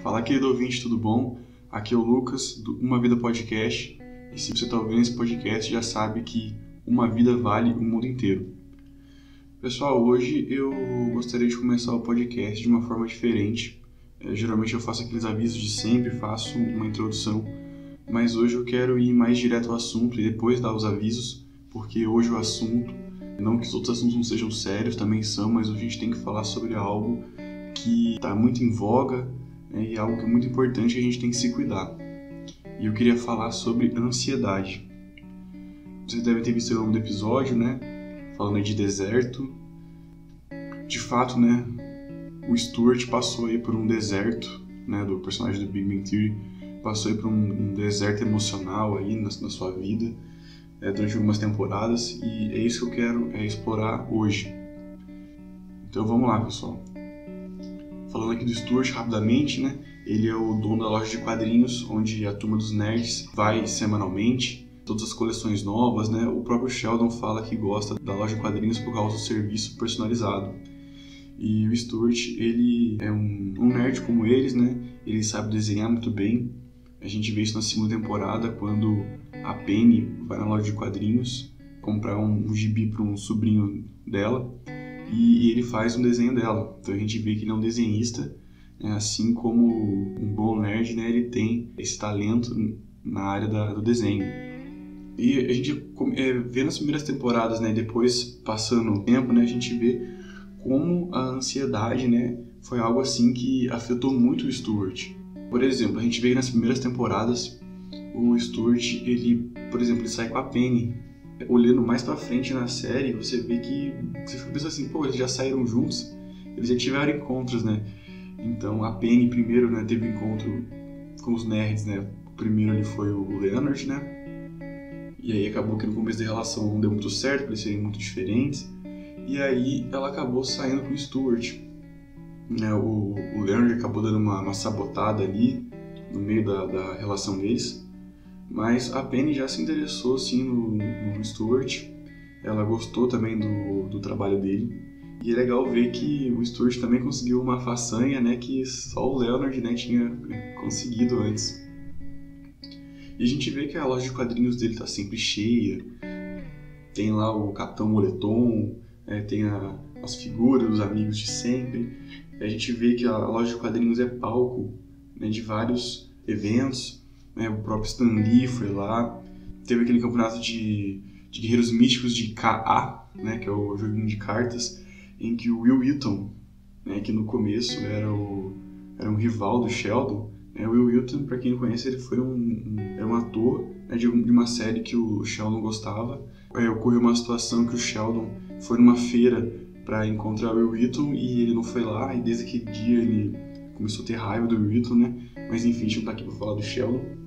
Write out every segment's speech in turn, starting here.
Fala, querido ouvinte, tudo bom? Aqui é o Lucas, do Uma Vida Podcast. E se você está ouvindo esse podcast, já sabe que uma vida vale o mundo inteiro. Pessoal, hoje eu gostaria de começar o podcast de uma forma diferente. Geralmente eu faço aqueles avisos de sempre, faço uma introdução. Mas hoje eu quero ir mais direto ao assunto e depois dar os avisos, porque hoje o assunto, não que os outros assuntos não sejam sérios, também são, mas a gente tem que falar sobre algo que está muito em voga, e algo que é muito importante, que a gente tem que se cuidar. E eu queria falar sobre ansiedade. Vocês devem ter visto o nome do episódio, né? Falando de deserto. De fato, né? O Stuart passou aí por um deserto, né? Do personagem do Big Bang Theory. Passou aí por um deserto emocional aí na sua vida, durante algumas temporadas. E é isso que eu quero explorar hoje. Então vamos lá, pessoal. Falando aqui do Stuart rapidamente, né? Ele é o dono da loja de quadrinhos, onde a turma dos nerds vai semanalmente, todas as coleções novas, né? O próprio Sheldon fala que gosta da loja de quadrinhos por causa do serviço personalizado. E o Stuart, ele é um nerd como eles, né? Ele sabe desenhar muito bem. A gente vê isso na segunda temporada, quando a Penny vai na loja de quadrinhos comprar um gibi para um sobrinho dela. E ele faz um desenho dela. Então a gente vê que ele é um desenhista, né? Assim como um bom nerd, né? Ele tem esse talento na área do desenho. E a gente vê nas primeiras temporadas, né? Depois, passando o tempo, né? A gente vê como a ansiedade, né? Foi algo assim que afetou muito o Stuart. Por exemplo, a gente vê que nas primeiras temporadas o Stuart, ele sai com a Penny. Olhando mais pra frente na série, você vê que você fica pensando assim, pô, eles já saíram juntos, eles já tiveram encontros, né? Então a Penny primeiro, né, teve um encontro com os nerds, né? O primeiro ali foi o Leonard, né? E aí acabou que no começo da relação não deu muito certo, eles serem muito diferentes. E aí ela acabou saindo com o Stuart, né? O Leonard acabou dando uma sabotada ali no meio da relação deles. Mas a Penny já se interessou sim no Stuart, ela gostou também do trabalho dele. E é legal ver que o Stuart também conseguiu uma façanha, né, que só o Leonard, né, tinha conseguido antes. E a gente vê que a loja de quadrinhos dele está sempre cheia, tem lá o Capitão Moletom, tem as figuras dos amigos de sempre. E a gente vê que a loja de quadrinhos é palco, né, de vários eventos. O próprio Stan Lee foi lá, teve aquele campeonato de guerreiros místicos de K.A., né, que é o joguinho de cartas, em que o Will Wheaton, né, que no começo era um rival do Sheldon, né, o Will Wheaton, para quem não conhece, ele foi era um ator, né, de uma série que o Sheldon gostava. Ocorreu uma situação que o Sheldon foi numa feira para encontrar o Will Wheaton e ele não foi lá, e desde aquele dia ele começou a ter raiva do Will Wheaton, né? Mas enfim, a gente não tá aqui para falar do Sheldon.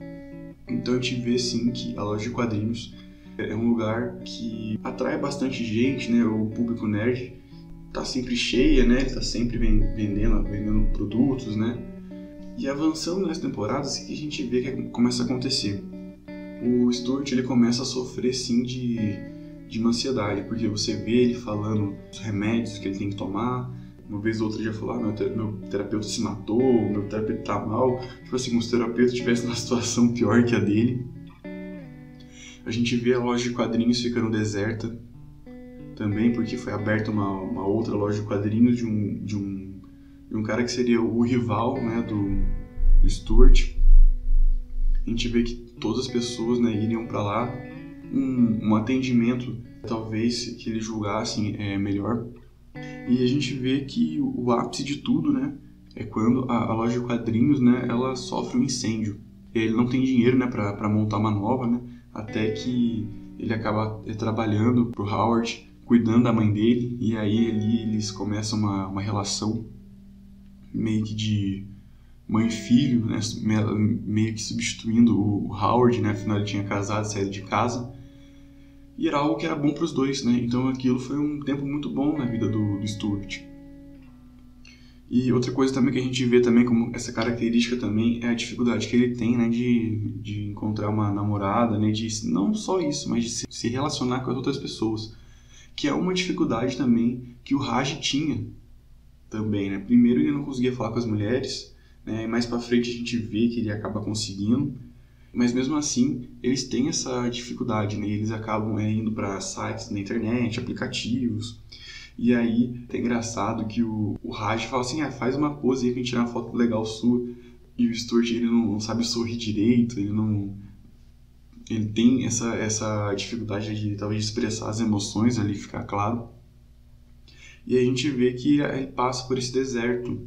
Então a gente vê sim que a loja de quadrinhos é um lugar que atrai bastante gente, né? O público nerd tá sempre cheia, né? Ele tá sempre vendendo produtos, né? E avançando nas temporadas, o que a gente vê que começa a acontecer? O Stuart, ele começa a sofrer sim de uma ansiedade, porque você vê ele falando dos remédios que ele tem que tomar. Uma vez ou outra ele já falou, meu terapeuta se matou, meu terapeuta tá mal. Tipo assim, como se o terapeuta estivesse numa situação pior que a dele. A gente vê a loja de quadrinhos ficando deserta também, porque foi aberta uma outra loja de quadrinhos de um cara que seria o rival, né, do Stuart. A gente vê que todas as pessoas, né, iriam para lá. Um atendimento, talvez, que eles julgassem melhor. E a gente vê que o ápice de tudo, né, é quando a loja de quadrinhos, né, ela sofre um incêndio. Ele não tem dinheiro, né, para montar uma nova, né, até que ele acaba trabalhando pro Howard, cuidando da mãe dele, e aí ali eles começam uma relação meio que de mãe e filho, né, meio que substituindo o Howard, né, afinal ele tinha casado, saído de casa. E era algo que era bom para os dois, né? Então aquilo foi um tempo muito bom na vida do Stuart. E outra coisa também que a gente vê também como essa característica também é a dificuldade que ele tem, né, de encontrar uma namorada, né, de não só isso, mas de se relacionar com as outras pessoas, que é uma dificuldade também que o Raj tinha também, né? Primeiro ele não conseguia falar com as mulheres, né? Mais para frente a gente vê que ele acaba conseguindo, mas mesmo assim eles têm essa dificuldade, né? Eles acabam indo para sites na internet, aplicativos, e aí é engraçado que o Raj fala assim, faz uma pose aí que a gente tira uma foto legal sua, e o Stuart ele não sabe sorrir direito, ele tem essa dificuldade de talvez expressar as emoções ali, ficar claro. E a gente vê que ele passa por esse deserto,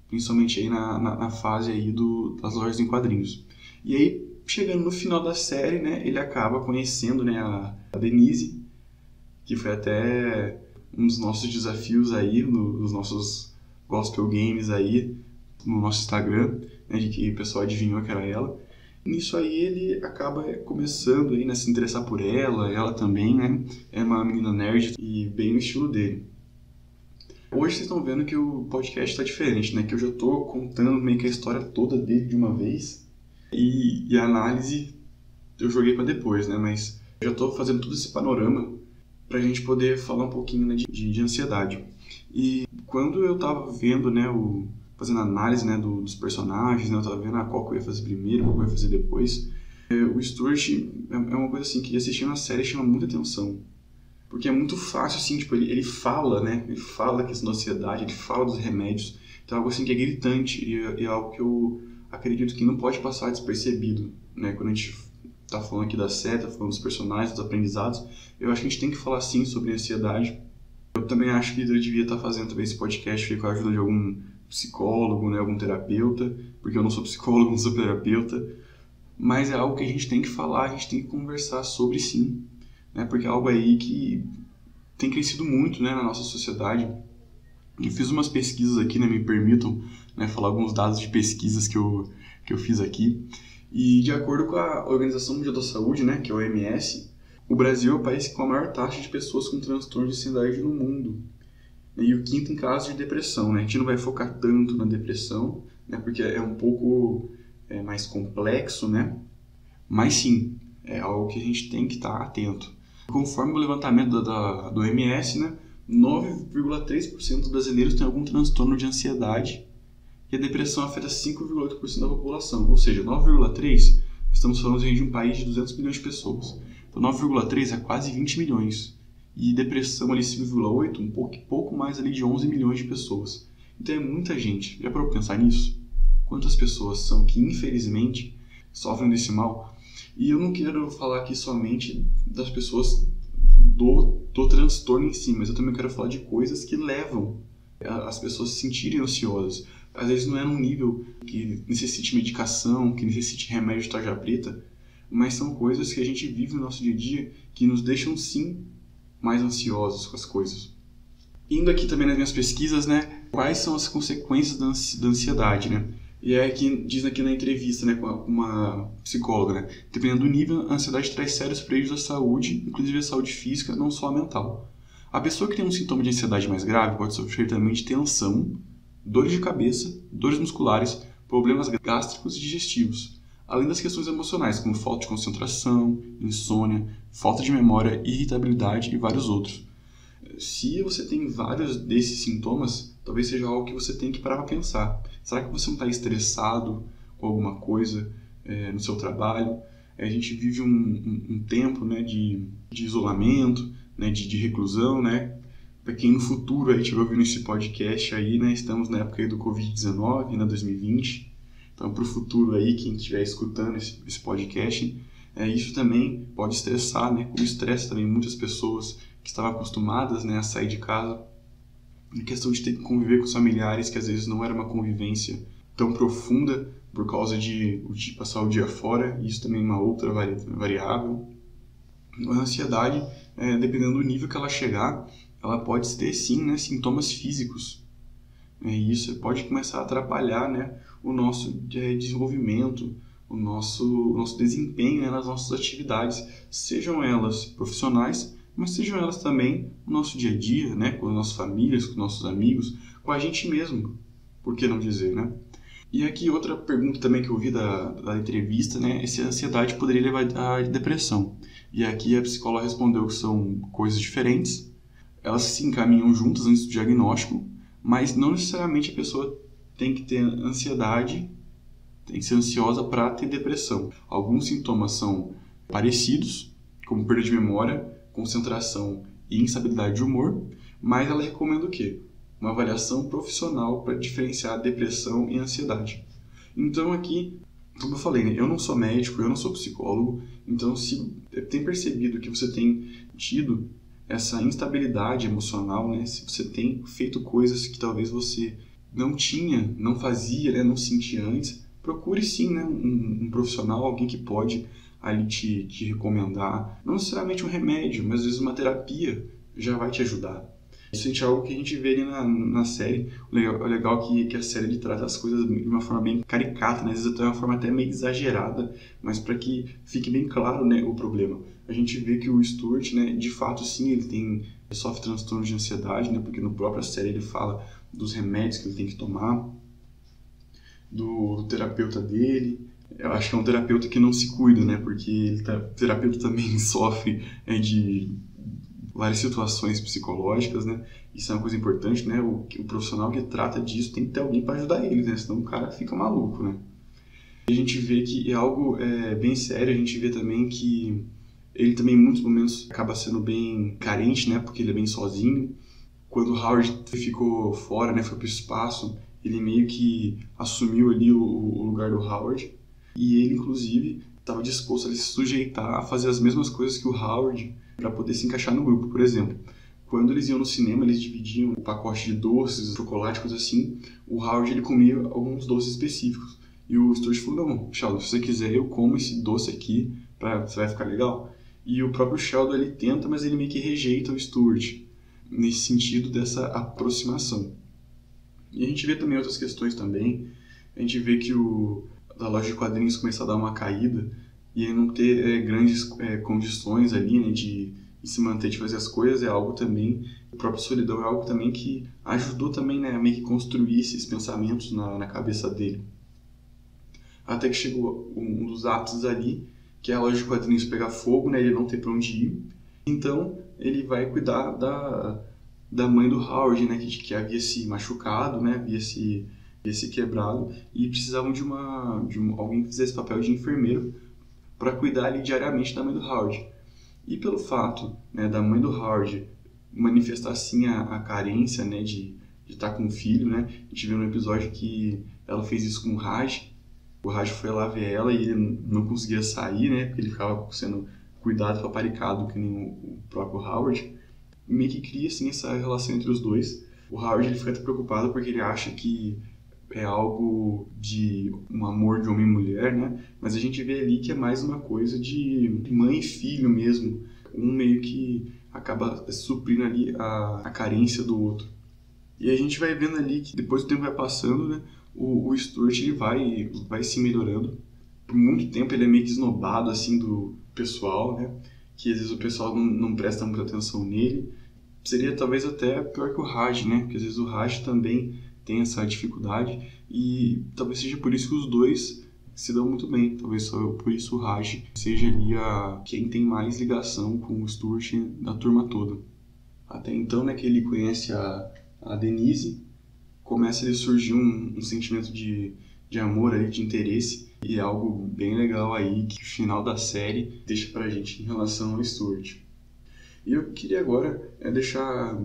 principalmente aí na fase aí das lojas em quadrinhos. E aí, chegando no final da série, né, ele acaba conhecendo, né, a Denise, que foi até um dos nossos desafios aí, nos nossos Gospel Games aí, no nosso Instagram, né, de que o pessoal adivinhou que era ela. Nisso aí ele acaba começando aí, né, a se interessar por ela também, né, é uma menina nerd e bem no estilo dele. Hoje vocês estão vendo que o podcast está diferente, né, que eu já estou contando meio que a história toda dele de uma vez e a análise eu joguei para depois, né, mas eu já estou fazendo todo esse panorama para a gente poder falar um pouquinho, né, de ansiedade. E quando eu estava vendo, né, fazendo análise, né, dos personagens, né, eu estava vendo qual que eu ia fazer primeiro, qual que eu ia fazer depois, o Stuart é uma coisa assim que assistindo a série chama muita atenção. Porque é muito fácil, assim, tipo, ele fala, né? Ele fala da questão da ansiedade, ele fala dos remédios. Então é algo assim que é gritante e é algo que eu acredito que não pode passar despercebido, né? Quando a gente tá falando aqui da série, tá falando dos personagens, dos aprendizados, eu acho que a gente tem que falar sim sobre a ansiedade. Eu também acho que eu devia estar fazendo também esse podcast com a ajuda de algum psicólogo, né? Algum terapeuta, porque eu não sou psicólogo, não sou terapeuta. Mas é algo que a gente tem que falar, a gente tem que conversar sobre sim. Né, porque é algo aí que tem crescido muito, né, na nossa sociedade. Eu fiz umas pesquisas aqui, né, me permitam, né, falar alguns dados de pesquisas que eu fiz aqui. E de acordo com a Organização Mundial da Saúde, né, que é a OMS, o Brasil é o país com a maior taxa de pessoas com transtorno de ansiedade no mundo. E o quinto em caso de depressão, né? A gente não vai focar tanto na depressão, né, porque é um pouco mais complexo, né? Mas sim, é algo que a gente tem que estar atento. Conforme o levantamento do OMS, né, 9,3% dos brasileiros têm algum transtorno de ansiedade e a depressão afeta 5,8% da população. Ou seja, 9,3% estamos falando de um país de 200 milhões de pessoas. Então 9,3% é quase 20 milhões. E depressão ali 5,8%, um pouco mais ali de 11 milhões de pessoas. Então é muita gente. Já parou para pensar nisso? Quantas pessoas são que infelizmente sofrem desse mal? E eu não quero falar aqui somente das pessoas do transtorno em si, mas eu também quero falar de coisas que levam as pessoas a se sentirem ansiosas. Às vezes não é num nível que necessite medicação, que necessite remédio de tarja preta, mas são coisas que a gente vive no nosso dia a dia que nos deixam sim mais ansiosos com as coisas. Indo aqui também nas minhas pesquisas, né, quais são as consequências da ansiedade, né? E é que diz aqui na entrevista, né, com uma psicóloga, né, dependendo do nível, a ansiedade traz sérios prejuízos à saúde, inclusive à saúde física, não só a mental. A pessoa que tem um sintoma de ansiedade mais grave pode sofrer também de tensão, dores de cabeça, dores musculares, problemas gástricos e digestivos, além das questões emocionais, como falta de concentração, insônia, falta de memória, irritabilidade e vários outros. Se você tem vários desses sintomas, talvez seja algo que você tem que parar para pensar. Será que você não está estressado com alguma coisa no seu trabalho? A gente vive um tempo, né, de isolamento, né, de reclusão, né? Para quem no futuro aí estiver ouvindo esse podcast aí, né, estamos na época aí do Covid-19, né, 2020. Então, para o futuro aí, quem estiver escutando esse podcast, isso também pode estressar, né? Como estressa também muitas pessoas que estavam acostumadas, né, a sair de casa. A questão de ter que conviver com os familiares, que às vezes não era uma convivência tão profunda por causa de passar o dia fora, isso também é uma outra variável. A ansiedade, dependendo do nível que ela chegar, ela pode ter sim, né, sintomas físicos. E isso pode começar a atrapalhar, né, o nosso desenvolvimento, o nosso desempenho, né, nas nossas atividades, sejam elas profissionais, mas sejam elas também no nosso dia a dia, né, com as nossas famílias, com nossos amigos, com a gente mesmo, por que não dizer, né? E aqui outra pergunta também que eu vi da entrevista, né, é se a ansiedade poderia levar à depressão. E aqui a psicóloga respondeu que são coisas diferentes, elas se encaminham juntas antes do diagnóstico, mas não necessariamente a pessoa tem que ter ansiedade, tem que ser ansiosa para ter depressão. Alguns sintomas são parecidos, como perda de memória, concentração e instabilidade de humor, mas ela recomenda o quê? Uma avaliação profissional para diferenciar depressão e ansiedade. Então aqui, como eu falei, né, eu não sou médico, eu não sou psicólogo, então se tem percebido que você tem tido essa instabilidade emocional, né, se você tem feito coisas que talvez você não tinha, não fazia, né, não sentia antes, procure sim, né, um profissional, alguém que pode ali te recomendar, não necessariamente um remédio, mas às vezes uma terapia já vai te ajudar. Isso é algo que a gente vê ali na série. O legal é que a série ele trata as coisas de uma forma bem caricata, né? Às vezes de uma forma até meio exagerada, mas para que fique bem claro, né, o problema. A gente vê que o Stuart, né, de fato sim, ele sofre transtorno de ansiedade, né, porque no própria série ele fala dos remédios que ele tem que tomar, do terapeuta dele. Eu acho que é um terapeuta que não se cuida, né, porque o terapeuta também sofre de várias situações psicológicas, né? Isso é uma coisa importante, né? O profissional que trata disso tem que ter alguém para ajudar ele, né? Senão o cara fica maluco, né? A gente vê que é algo bem sério, a gente vê também que ele também em muitos momentos acaba sendo bem carente, né? Porque ele é bem sozinho. Quando o Howard ficou fora, né? Foi para o espaço, ele meio que assumiu ali o lugar do Howard. E ele, inclusive, estava disposto a se sujeitar a fazer as mesmas coisas que o Howard para poder se encaixar no grupo. Por exemplo, quando eles iam no cinema, eles dividiam o pacote de doces, chocolate, coisa assim. O Howard ele comia alguns doces específicos. E o Stuart falou, não, Sheldon, se você quiser eu como esse doce aqui, você vai ficar legal. E o próprio Sheldon ele tenta, mas ele meio que rejeita o Stuart, nesse sentido dessa aproximação. E a gente vê também outras questões também. A gente vê que a loja de quadrinhos começa a dar uma caída e não ter grandes condições ali, né, de se manter, de fazer as coisas, é algo também, a própria solidão é algo também que ajudou também, né, a meio que construir esses pensamentos na cabeça dele. Até que chegou um dos ápices ali, que é a loja de quadrinhos pegar fogo, né, ele não ter para onde ir. Então ele vai cuidar da mãe do Howard, né, que havia se machucado, né, havia se quebrado, e precisavam de alguém que fizesse papel de enfermeiro para cuidar ali diariamente da mãe do Howard. E pelo fato, né, da mãe do Howard manifestar assim a carência, né, de estar com o filho, né, a gente viu no episódio que ela fez isso com o Raj. O Raj foi lá ver ela e ele não conseguia sair, né, porque ele ficava sendo cuidado, paparicado, que nem o próprio Howard. E meio que cria assim essa relação entre os dois. O Howard ele fica até preocupado porque ele acha que é algo de um amor de homem e mulher, né? Mas a gente vê ali que é mais uma coisa de mãe e filho mesmo. Um meio que acaba suprindo ali a carência do outro. E a gente vai vendo ali que depois o tempo vai passando, né? O Stuart ele vai se melhorando. Por muito tempo ele é meio que esnobado assim do pessoal, né? Que às vezes o pessoal não presta muita atenção nele. Seria talvez até pior que o Raj, né? Porque às vezes o Raj também tem essa dificuldade e talvez seja por isso que os dois se dão muito bem. Talvez só por isso o Raj seja ali quem tem mais ligação com o Stuart na turma toda. Até então, né, que ele conhece a Denise, começa a surgir um sentimento de amor, aí, de interesse, e é algo bem legal aí que o final da série deixa pra gente em relação ao Stuart. E eu queria agora deixar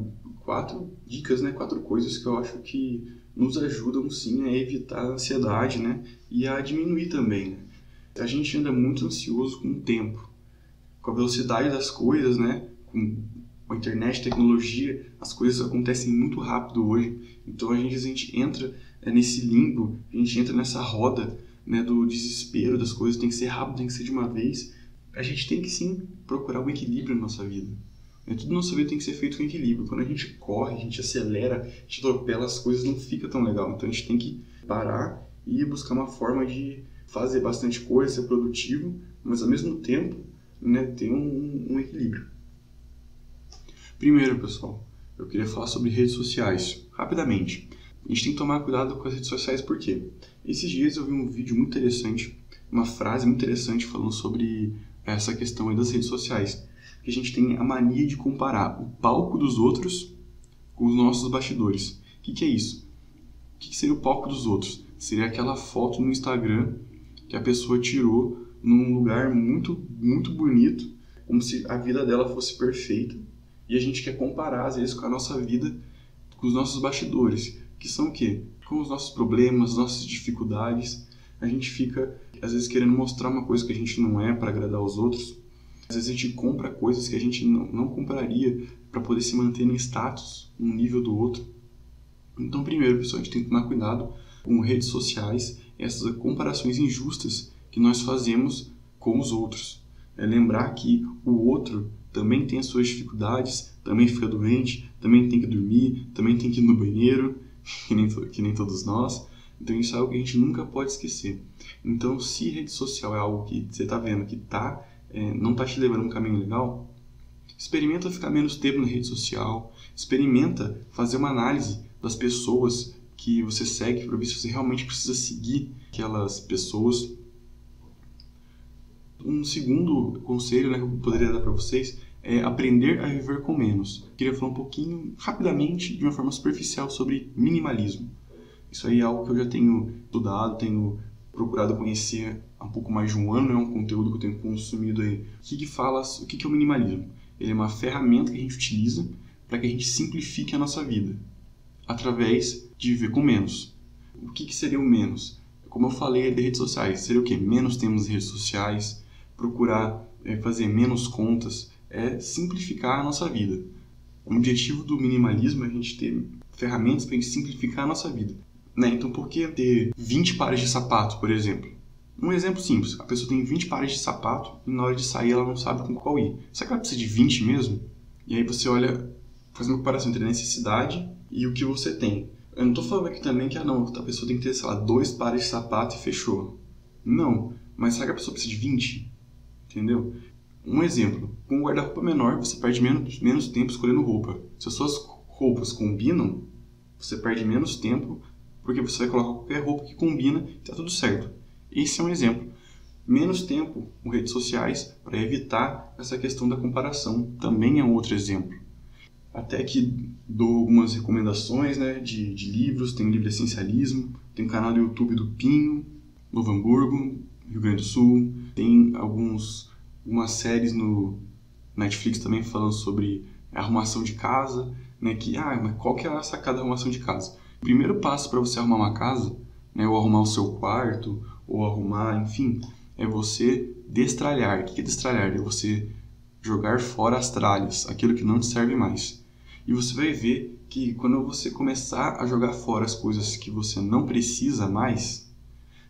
4 dicas, né, 4 coisas que eu acho que nos ajudam sim a evitar a ansiedade, né, e a diminuir também, né. A gente anda muito ansioso com o tempo, com a velocidade das coisas, né, com a internet, tecnologia, as coisas acontecem muito rápido hoje, então a gente entra nesse limbo, a gente entra nessa roda, né, do desespero das coisas, tem que ser rápido, tem que ser de uma vez. A gente tem que sim procurar um equilíbrio na nossa vida. Tudo na nossa vida tem que ser feito com equilíbrio. Quando a gente corre, a gente acelera, a gente atropela, as coisas não fica tão legal. Então a gente tem que parar e buscar uma forma de fazer bastante coisa, ser produtivo, mas ao mesmo tempo, né, ter um equilíbrio. Primeiro, pessoal, eu queria falar sobre redes sociais, rapidamente. A gente tem que tomar cuidado com as redes sociais, por quê? Esses dias eu vi um vídeo muito interessante, uma frase muito interessante falando sobre essa questão aí das redes sociais. Que a gente tem a mania de comparar o palco dos outros com os nossos bastidores. O que é isso? O que seria o palco dos outros? Seria aquela foto no Instagram que a pessoa tirou num lugar muito, muito bonito, como se a vida dela fosse perfeita, e a gente quer comparar, às vezes, com a nossa vida, com os nossos bastidores, que são o quê? Com os nossos problemas, nossas dificuldades. A gente fica, às vezes, querendo mostrar uma coisa que a gente não é para agradar os outros. Às vezes a gente compra coisas que a gente não compraria para poder se manter no status, um nível do outro. Então, primeiro, pessoal, a gente tem que tomar cuidado com redes sociais, essas comparações injustas que nós fazemos com os outros. Lembrar que o outro também tem as suas dificuldades, também fica doente, também tem que dormir, também tem que ir no banheiro, que nem todos nós. Então isso é algo que a gente nunca pode esquecer. Então, se rede social é algo que você está vendo que não está te levando um caminho legal, experimenta ficar menos tempo na rede social, experimenta fazer uma análise das pessoas que você segue para ver se você realmente precisa seguir aquelas pessoas. Um segundo conselho, né, que eu poderia dar para vocês é aprender a viver com menos. Eu queria falar um pouquinho, rapidamente, de uma forma superficial, sobre minimalismo. Isso aí é algo que eu já tenho estudado, tenho procurado conhecer há um pouco mais de um ano, é um conteúdo que eu tenho consumido aí. O que é o minimalismo? Ele é uma ferramenta que a gente utiliza para que a gente simplifique a nossa vida, através de viver com menos. O que seria o menos? Como eu falei de redes sociais, seria o quê? Menos tempo nas redes sociais, procurar fazer menos contas, simplificar a nossa vida. O objetivo do minimalismo é a gente ter ferramentas para a gente simplificar a nossa vida. Então, por que ter 20 pares de sapato, por exemplo? Um exemplo simples, a pessoa tem 20 pares de sapato e na hora de sair ela não sabe com qual ir. Será que ela precisa de 20 mesmo? E aí você olha, faz uma comparação entre a necessidade e o que você tem. Eu não estou falando aqui também que a pessoa tem que ter, 2 pares de sapato e fechou. Não, mas será que a pessoa precisa de 20? Entendeu? Um exemplo, com um guarda-roupa menor você perde menos tempo escolhendo roupa. Se as suas roupas combinam, você perde menos tempo porque você vai colocar qualquer roupa que combina e está tudo certo. Esse é um exemplo. Menos tempo com redes sociais para evitar essa questão da comparação. Também é um outro exemplo. Até que dou algumas recomendações, né, de livros. Tem o Livre Essencialismo, tem o canal do YouTube do Pinho, Novo Hamburgo, Rio Grande do Sul. Tem algumas séries no Netflix também falando sobre arrumação de casa, né, mas qual que é a sacada da arrumação de casa? O primeiro passo para você arrumar uma casa, né, ou arrumar o seu quarto, ou arrumar, enfim, é você destralhar. O que é destralhar? É você jogar fora as tralhas, aquilo que não te serve mais. E você vai ver que quando você começar a jogar fora as coisas que você não precisa mais,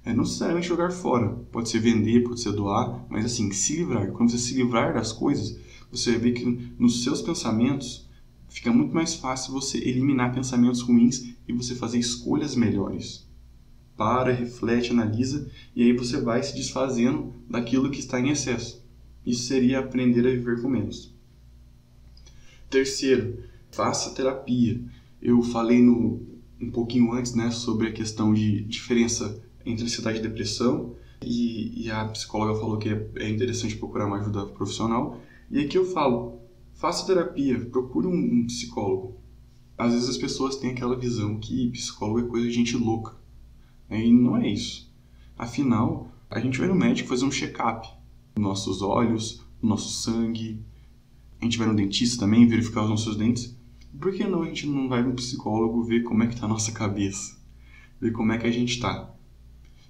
não necessariamente jogar fora, pode ser vender, pode ser doar, mas assim, se livrar. Quando você se livrar das coisas, você vai ver que nos seus pensamentos fica muito mais fácil você eliminar pensamentos ruins e você fazer escolhas melhores. Para, reflete, analisa e aí você vai se desfazendo daquilo que está em excesso. Isso seria aprender a viver com menos. Terceiro, faça terapia. Eu falei um pouquinho antes, né, sobre a questão de diferença entre ansiedade e depressão e a psicóloga falou que é interessante procurar uma ajuda profissional. E aqui eu falo, faça terapia, procure um psicólogo. Às vezes as pessoas têm aquela visão que psicólogo é coisa de gente louca. E não é isso. Afinal, a gente vai no médico fazer um check-up nos nossos olhos, no nosso sangue. A gente vai no dentista também verificar os nossos dentes. Por que não a gente não vai no psicólogo ver como é que está a nossa cabeça? Ver como é que a gente está?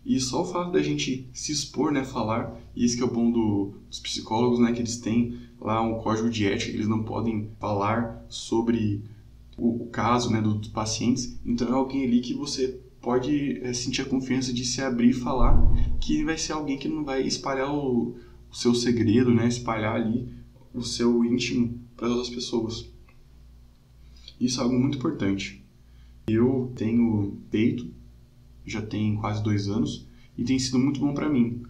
E só o fato da gente se expor, né, falar, e isso que é o bom dos psicólogos, né, que eles têm lá um código de ética, que eles não podem falar sobre o caso, né, dos pacientes. Então é alguém ali que você pode sentir a confiança de se abrir e falar, que vai ser alguém que não vai espalhar o seu segredo, né, espalhar ali o seu íntimo para as outras pessoas. Isso é algo muito importante. Eu tenho feito, já tem quase 2 anos, e tem sido muito bom para mim.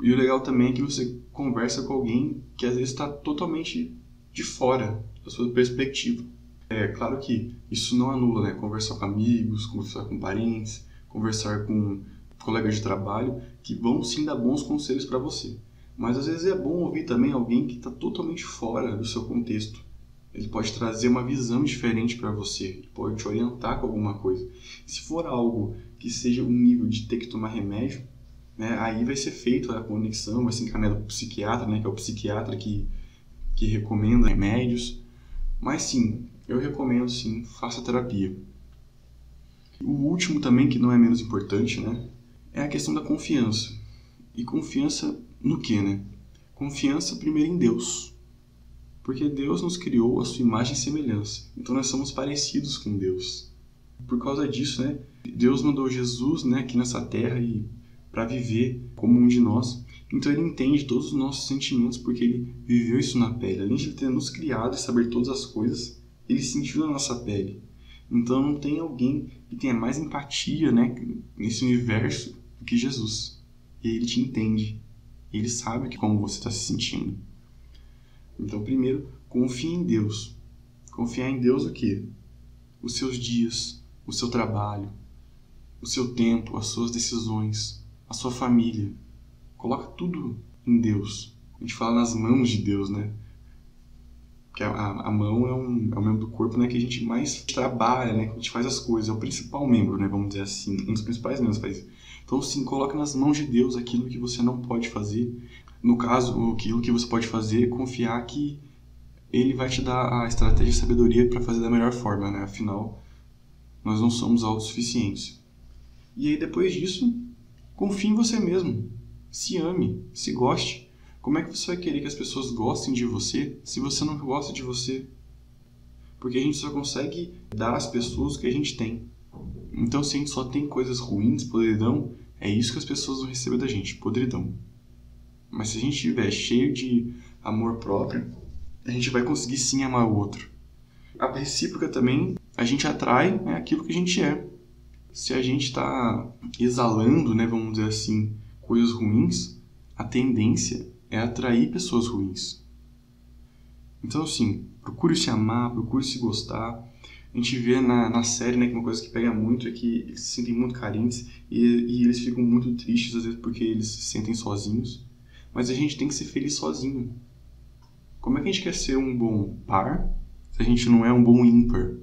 E o legal também é que você conversa com alguém que às vezes está totalmente de fora da sua perspectiva. É claro que isso não anula, né? Conversar com amigos, conversar com parentes, conversar com colegas de trabalho, que vão sim dar bons conselhos para você. Mas às vezes é bom ouvir também alguém que está totalmente fora do seu contexto. Ele pode trazer uma visão diferente para você, ele pode te orientar com alguma coisa. Se for algo que seja um nível de ter que tomar remédio, né, aí vai ser feita a conexão, vai ser encaminhado para o psiquiatra, né, que é o psiquiatra que recomenda remédios. Mas sim, eu recomendo sim, faça terapia. O último também, que não é menos importante, né, é a questão da confiança. E confiança no quê, né? Confiança primeiro em Deus. Porque Deus nos criou a sua imagem e semelhança. Então nós somos parecidos com Deus. Por causa disso, né, Deus mandou Jesus, né, aqui nessa terra para viver como um de nós. Então ele entende todos os nossos sentimentos porque ele viveu isso na pele. Além de ele ter nos criado e saber todas as coisas, ele sentiu na nossa pele. Então não tem alguém que tenha mais empatia, né, nesse universo do que Jesus. E ele te entende. Ele sabe como você está se sentindo. Então, primeiro, confie em Deus. Confiar em Deus o quê? Os seus dias, o seu trabalho, o seu tempo, as suas decisões, a sua família. Coloca tudo em Deus. A gente fala nas mãos de Deus, né? Porque a mão é um membro do corpo, né, que a gente mais trabalha, né? Que a gente faz as coisas. É o principal membro, né? Vamos dizer assim. Um dos principais membros faz isso. Então, sim, coloca nas mãos de Deus aquilo que você não pode fazer. No caso, aquilo que você pode fazer é confiar que Ele vai te dar a estratégia e sabedoria para fazer da melhor forma, né? Afinal, nós não somos autossuficientes. E aí, depois disso, confie em você mesmo. Se ame, se goste. Como é que você vai querer que as pessoas gostem de você se você não gosta de você? Porque a gente só consegue dar às pessoas o que a gente tem. Então, se a gente só tem coisas ruins, podridão, é isso que as pessoas vão receber da gente, podridão. Mas se a gente estiver cheio de amor próprio, a gente vai conseguir sim amar o outro. A recíproca também, a gente atrai, né, aquilo que a gente é. Se a gente está exalando, né, vamos dizer assim, coisas ruins, a tendência é atrair pessoas ruins. Então, assim, procure se amar, procure se gostar. A gente vê na série, né, que uma coisa que pega muito é que eles se sentem muito carentes e eles ficam muito tristes, às vezes, porque eles se sentem sozinhos. Mas a gente tem que ser feliz sozinho. Como é que a gente quer ser um bom par se a gente não é um bom ímpar?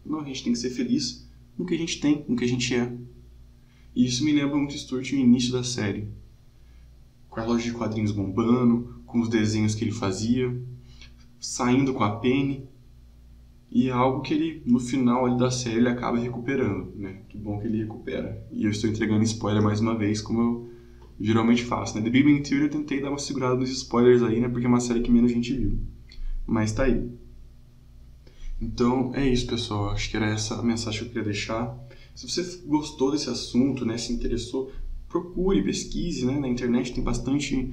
Não, a gente tem que ser feliz no que a gente tem, no que a gente é. E isso me lembra muito Stuart no início da série. Com a loja de quadrinhos bombando, com os desenhos que ele fazia, saindo com a Penny. E é algo que ele, no final ali da série, ele acaba recuperando, né? Que bom que ele recupera. E eu estou entregando spoiler mais uma vez, como eu geralmente faço, né? The Big Bang Theory eu tentei dar uma segurada nos spoilers aí, né? Porque é uma série que menos gente viu. Mas tá aí. Então, é isso, pessoal. Acho que era essa a mensagem que eu queria deixar. Se você gostou desse assunto, né? Se interessou, procure, pesquise, né? Na internet tem bastante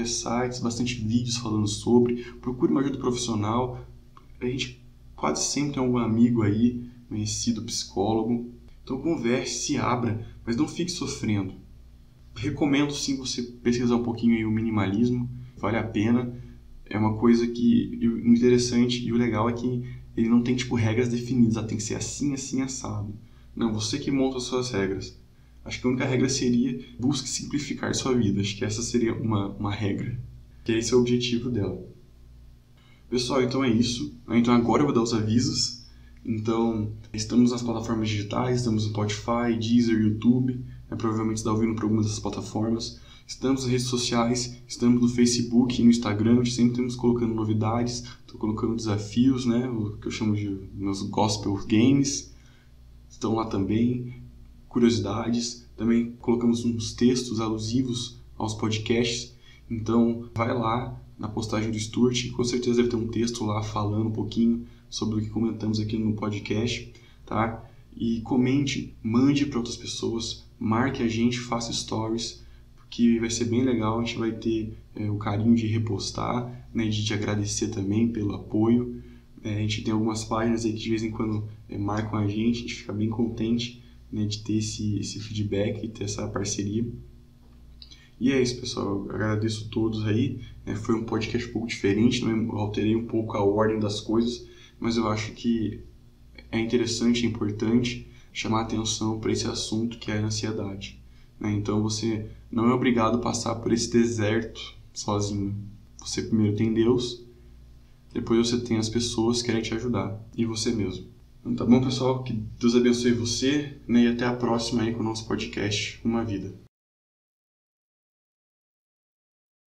sites, bastante vídeos falando sobre. Procure uma ajuda profissional. A gente quase sempre tem algum amigo aí, conhecido psicólogo. Então converse, se abra, mas não fique sofrendo. Recomendo sim você pesquisar um pouquinho aí o minimalismo, vale a pena. É uma coisa que o interessante e o legal é que ele não tem tipo regras definidas, tem que ser assim, assim, assado. Não, você que monta as suas regras. Acho que a única regra seria busque simplificar sua vida. Acho que essa seria uma regra. Que esse é o objetivo dela. Pessoal, então é isso. Então agora eu vou dar os avisos. Então, estamos nas plataformas digitais, estamos no Spotify, Deezer, YouTube. Provavelmente você está ouvindo por alguma dessas plataformas. Estamos nas redes sociais, estamos no Facebook e no Instagram. Sempre estamos colocando novidades, estou colocando desafios, né? O que eu chamo de meus gospel games. Estão lá também. Curiosidades. Também colocamos uns textos alusivos aos podcasts. Então, vai lá na postagem do Stuart, com certeza deve ter um texto lá falando um pouquinho sobre o que comentamos aqui no podcast, tá? E comente, mande para outras pessoas, marque a gente, faça stories, porque vai ser bem legal, a gente vai ter o carinho de repostar, né, de te agradecer também pelo apoio. A gente tem algumas páginas aí que de vez em quando marcam a gente fica bem contente, né, de ter esse feedback e ter essa parceria. E é isso, pessoal. Eu agradeço a todos aí. Foi um podcast um pouco diferente, eu alterei um pouco a ordem das coisas, mas eu acho que é interessante, é importante chamar atenção para esse assunto que é a ansiedade. Então você não é obrigado a passar por esse deserto sozinho. Você primeiro tem Deus, depois você tem as pessoas que querem te ajudar e você mesmo. Então, tá bom, pessoal? Que Deus abençoe você, né? E até a próxima aí com o nosso podcast Uma Vida.